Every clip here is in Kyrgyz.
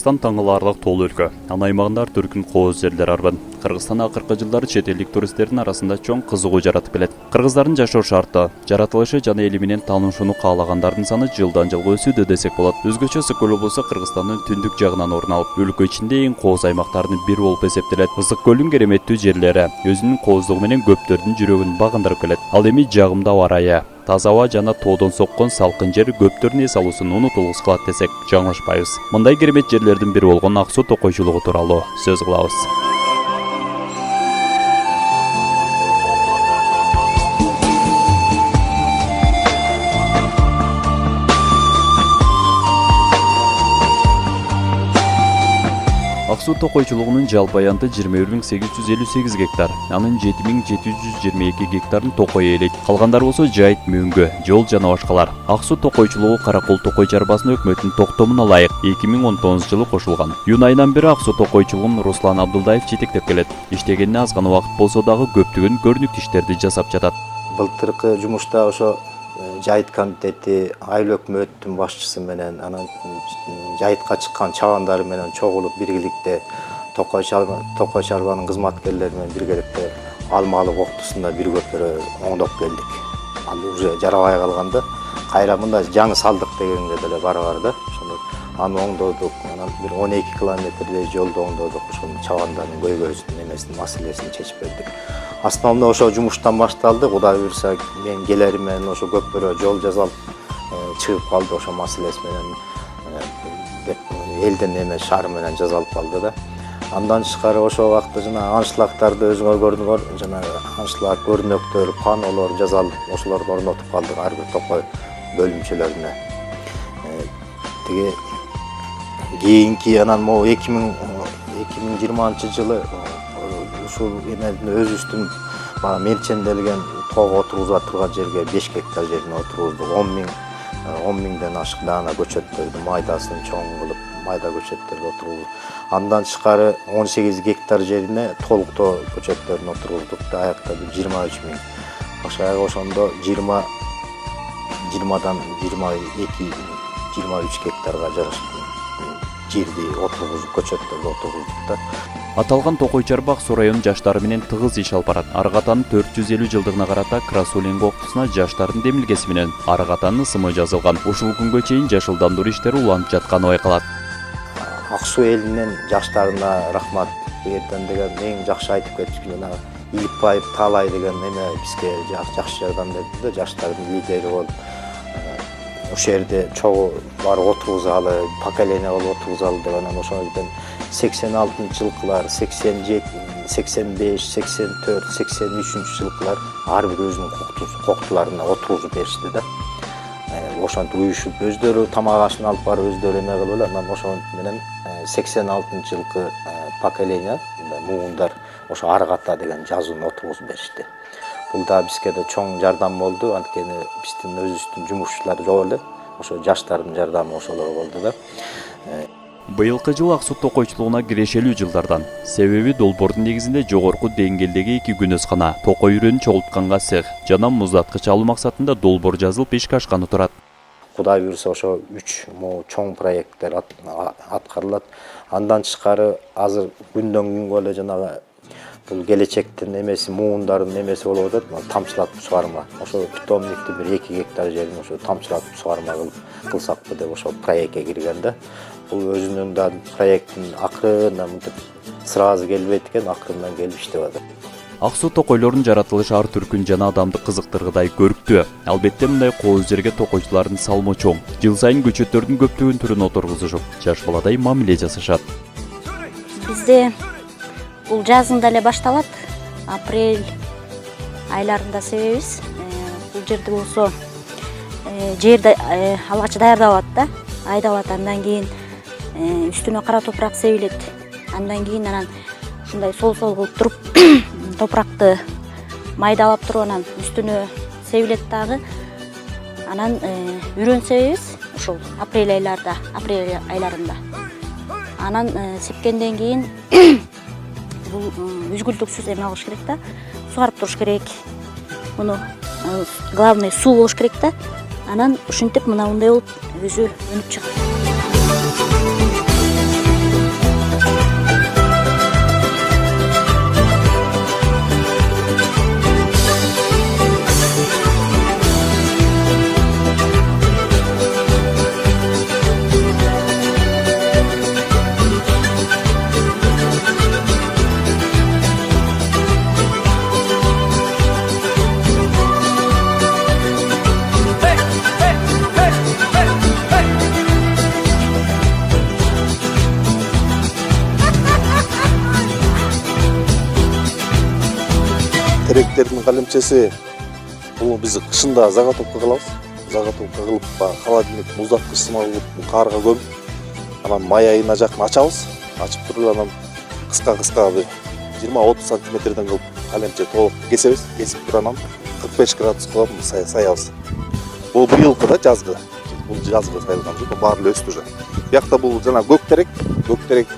Кыргызстан таңыларлык толуу өлкө. Анын аймагында ар түркүн кооз жерлер арбан. Кыргызстан акыркы жылдары чет элдик туристтердин арасында чоң кызыгуу жаратып келет. Кыргыздардын жашоо шарты, жаратылышы жана эли менен таанышууну каалагандардын саны жылдан жылга өсүүдө десек болот. Өзгөчө ысык көл облусу Кыргызстандын түндүк жагынан орун алып, өлкө ичинде эң кооз аймактардын бири болуп эсептелет. Ысык көлдүн кереметтүү жерлери өзүнүн кооздугу менен көптөрдүн жүрөгүн багындырып келет. Ал эми жагымдуу аба ырайы, таза аба жана тоодон соккон салкын жер көптөрдүн эс алуусун унутулгус кылат десек жаңылышпайбыз. Мындай керемет жерлердин бири болгон Ак Суу токойчулугу тууралуу сөз кылабыз. Ак Суу токойчулугунун жалпы аянты 21.858 гектар, анын 7.722 гектарын токой ээлейт. Калгандары болсо жайыт, мөңгө, жол жана башкалар. Ак Суу токойчулугу Каракол токой чарбасынын өкмөттүн токтомуна ылайык 2019 жылы кошулган. Июнь айынан бери Ак Суу токойчулугун Руслан Абдулдаев жетектеп келет. Иштегенине аз гана убакыт болсо дагы көптөгөн көрүнүктүү иштерди жасап жатат. Былтыркы жумушта ошо жайыт комитети, айыл өкмөттүн башчысы менен анан жайытка чыккан чабандары менен чогулуп биргеликте токой чарбанын кызматкерлери менен биргеликте алмалык октусунда бир көпөрө оңдоп келдик. Ал уже жарабай калганда кайра мында жаңы салдык дегенге деле барабар да. Ошону аны оңдодук, анан бир 12 километрдей жолду оңдодук. Ошол чабандардын көйгөйсүн эмесин маселесин чечип бердик. Основно ошо жумуштан башталды. Кудай буйрса мен келери менен ошо көпөрө жол жасалып чыгып калды. Ошо маселеси менен элдин эме шаар менен жасалып калды да. Андан тышкары ошол убакта жана аншлагдарды өзүңөр көрдүңөр, жана аншлаг көрнөктөр, панолор жасалып, ошолорду орнотуп калдык ар бир токой бөлүмчөлөрүнө. Тиги кийинки анан могу 2020 жылы ушул эмедин өзүбүздүн баягы мерченделген тоого отургуза турган жерге 5 гектар жерин отургуздук. 10 миңден ашык даана көчөттөрдү майдасын чоң кылып, майда көчөттөрдү отургуздук. Андан тышкары 18 гектар жерине толуктоо көчөттөрүн отургуздук да, аякта 23 миң. Ошого ошондо 20дан 22-23 гектарга жарашкан жерди отургузуп, көчөттөрдү отургуздук да. Аталган токой чарба Ак Суу районунун жаштары менен тыгыз иш алып барат. Арык атанын 450 жылдыгына карата Красулинго октусуна жаштардын демилгеси менен арык атанын ысымы жазылган. Ушул күнгө чейин жашылдандыруу иштери уланып жатканы байкалат. Ак Суу элинин жаштарына рахмат. Бу жерден деген эң жакшы айтып кетишкен жана Илипбаев Таалай деген эме бизге жакшы жардам берди да, жаштардын лидери болуп. Ошол жерде чогуу барып отургузалы, поколение болуп отургузалы деп анан ошол жерден 86-жылкылар, 87, 85, 84, 83-жылкылар ар бир өзүнүн коктуларына отургузуп беришти да. Ошентип уюшуп өздөрү тамак ашын алып барып өздөрү эме кылып эле, анан ошол менен 86-жылкы поколение муундар ошо арык ата деген жазууну отургузуп беришти. Бул да бизге да чоң жардам болду, анткени биздин өзүбүздүн жумушчулар жок эле, ошо жаштардын жардамы ошолор болду да. Быйылкы жыл Ак Суу токойчулугуна кирешелүү жылдардан. Себеби долбоордун негизинде жогорку деңгээлдеги 2 күнөскана, токой үрөнү чогултканга цех жана муздаткыч алуу максатында долбоор жазылып ишке ашканы турат. Кудай буйрса ошо 3 чоң проекттер аткарылат. Андан тышкары азыр күндөн күнгө эле жанагы бул келечектин эмеси, муундардын эмеси болуп атат, тамчылатып сугарма. Ошо питомникти бир 2 гектар жерин ошо тамчылатып сугарма кылсакпы деп ошо проектке кирген да. Бул өзүнүн да проекттин акырында мынтип сразу келбейт экен, акырындан келип иштеп атат. Ак Суу токойлордун жаратылышы ар түркүн жана адамды кызыктыргыдай көрктүү. Албетте мындай кооз жерге токойчулардын салымы чоң. Жыл сайын көчөттөрдүн көптөгөн түрүн отургузушуп, жаш баладай мамиле жасашат. Бизде бул жазында эле башталат. Апрель айларында себебиз. Бул жерде болсо жерди алгач даярдап алат да. Айдалат, андан кийин үстүнө кара топурак себилет. Андан кийин анан ушундай сол-сол кылып туруп топуракты майдалап туруп анан үстүнө себилет дагы. Анан үрөн себебиз ушул апрель айларында. Анан сепкенден кийин бул үзгүлтүксүз эме кылыш керек да. Сугарып туруш керек. Муну главный суу болуш керек да. Анан ушинтип мындай болуп өзү өнүп чыгат. калемчеси бул биз кышында заготовка кылабыз. Заготовка кылып, холодильник муздаткыч сымал кылып карга көмүп, анан май айына жакын ачабыз. Ачып туруп анан кыска бир 20-30 сантиметрден кылып калемче толук кесебиз. Кесип туруп анан 45 градуска саябыз. Бул быйылкы да жазгы. Бул жазгы сайылган жок, баары эле өстү уже. Биякта бул жана көктерек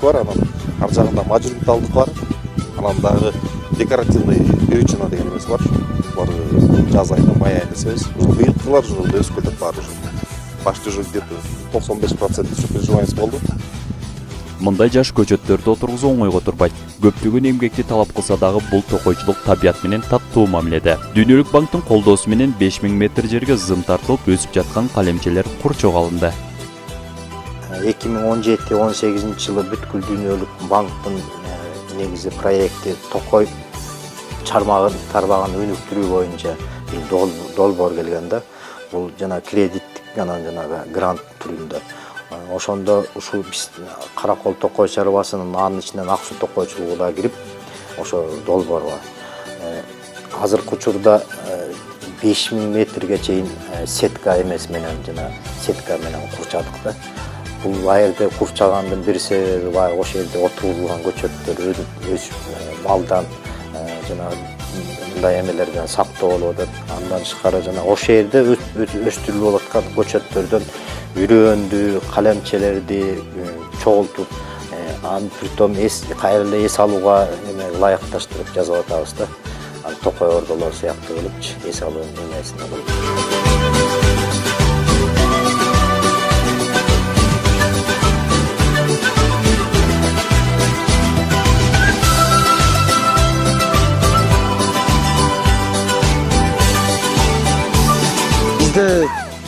бар, анан ар жагында мажориталдык бар. Анан дагы декоративный перечина деген эмеси бар. Булар жаз айында, май айында себебиз. Быйылкылар уже өсүп кетет баары уже. Почти уже где-то 95% переживаниес болду. Мындай жаш көчөттөрдү отургузуу оңойго турбайт. Көптөгөн эмгекти талап кылса дагы бул токойчулук табият менен таттуу мамиледе. Дүйнөлүк банктын колдоосу менен 5000 метр жерге зым тартылып өсүп жаткан калемчелер курчоого алынды. 2017-18 жылы бүткүл дүйнөлүк банктын негизи проекти токой чармагын тарбаган өнүктүрүү боюнча бир долбоор келген да. Бул жана кредиттик анан жанагы грант түрүндө. Ошондо ушул биз Каракол токой чарбасынын анын ичинен Ак Суу токойчулугу да кирип, ошо долбоор бар. Азыркы учурда 5000 метрге чейин сетка эмес менен жана сетка менен курчадык да. Бул айырда курчагандын бир себеби бар, ошол жерде отурулган көчөттөр өсүп малдан жана мындай эмелерден сактоо болуп атат. Андан тышкары жана ошол жерде өстүрүлүп аткан көчөттөрдөн үрөндү, калемчелерди чогултуп, аны притом кайра эле эс алууга ылайыкташтырып жазып атабыз да. Токой ордолор сыяктуу кылып эс алуу эмесине кылып.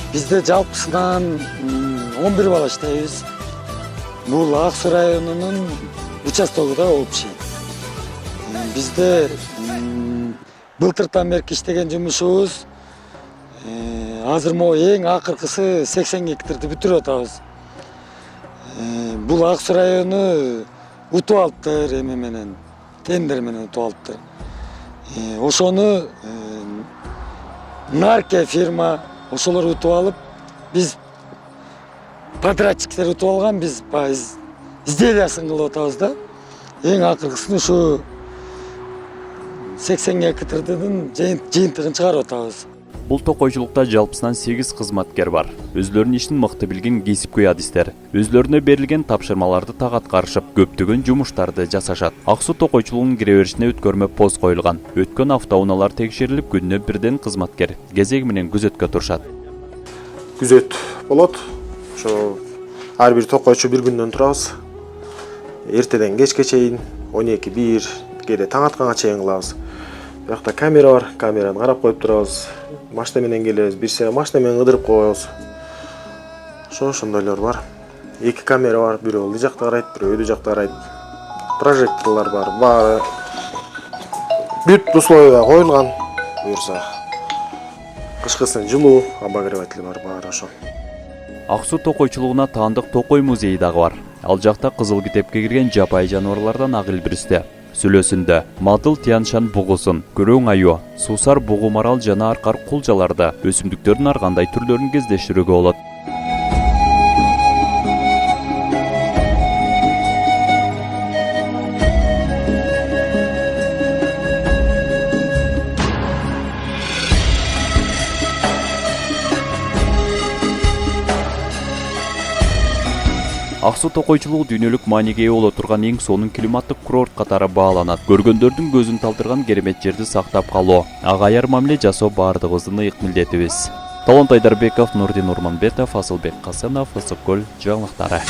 Bizde жалпысынан 11 бала иштейбиз. Бул Ак Суу районунун участогуда общий. Bizde былтыртан бери иштеген жумушубуз азыр могу эң акыркысы 80 гектарды бүтүрүп атабыз. Бул Ак Суу району утуп алыптыр эме менен, тендер менен утуп алыптыр. Ошону Нарке фирма ошолор утуп алып, биз подрядчиктер утуп алган, биз изделиясын кылып атабыз да. Эң акыркысын ушу 80 гектардын жыйынтыгын чыгарып атабыз. Бул токойчулукта жалпысынан 8 кызматкер бар. Өзлөрүнүн ишин мыкты билген кесипкөй адистер. Өзлөрүнө берилген тапшырмаларды так аткарышып, көптөгөн жумуштарды жасашат. Ак Суу токойчулугунун кире беришине өткөрмө пост коюлган. Өткөн автоунaalар текшерилип, күнүнө бирден кызматкер кезеги менен күзөткө турушат. Күзөт болот. Ошо ар бир токойчу бир күндөн турабыз. Эртеден кечке чейин 12-1 кээде таң атканга чейин кылабыз. Биякта камера бар, камераны карап коюп турабыз. Машина менен келебиз, бир сыйга машина менен кыдырып коебуз. Ошондойлор бар. 2 камера бар, бирөө ылдый жакта карайт, бирөө өйдө жакта карайт. Прожекторлор бар, баары бүт условия коюлган. Буюрса кышкысын жылуу, обогреватель бар, баары ошо. Ак Суу токойчулугуна таандык Токой музейи дагы бар. Ал жакта кызыл китепке кирген жапайы жаныбарлардан ак илбиристе. Сүлөсүндө Мадыл Тяншан бугусун, Көрөң аю, Суусар бугу марал жана аркар кулжаларда өсүмдүктөрдүн ар кандай түрлөрүн кездештирүүгө болот. Ак Суу токойчулугу дүйнөлүк мааниге ээ боло турган эң сонун климаттык курорт катары бааланат. Көргөндөрдүн көзүн талтырган керемет жерди сактап калуу, ага аяр мамиле жасоо баардыгыбыздын ыйык милдетибиз. Талант Айдарбеков, Нурдин Урманбетов, Асылбек Касенов, Ысык көл жаңылыктары.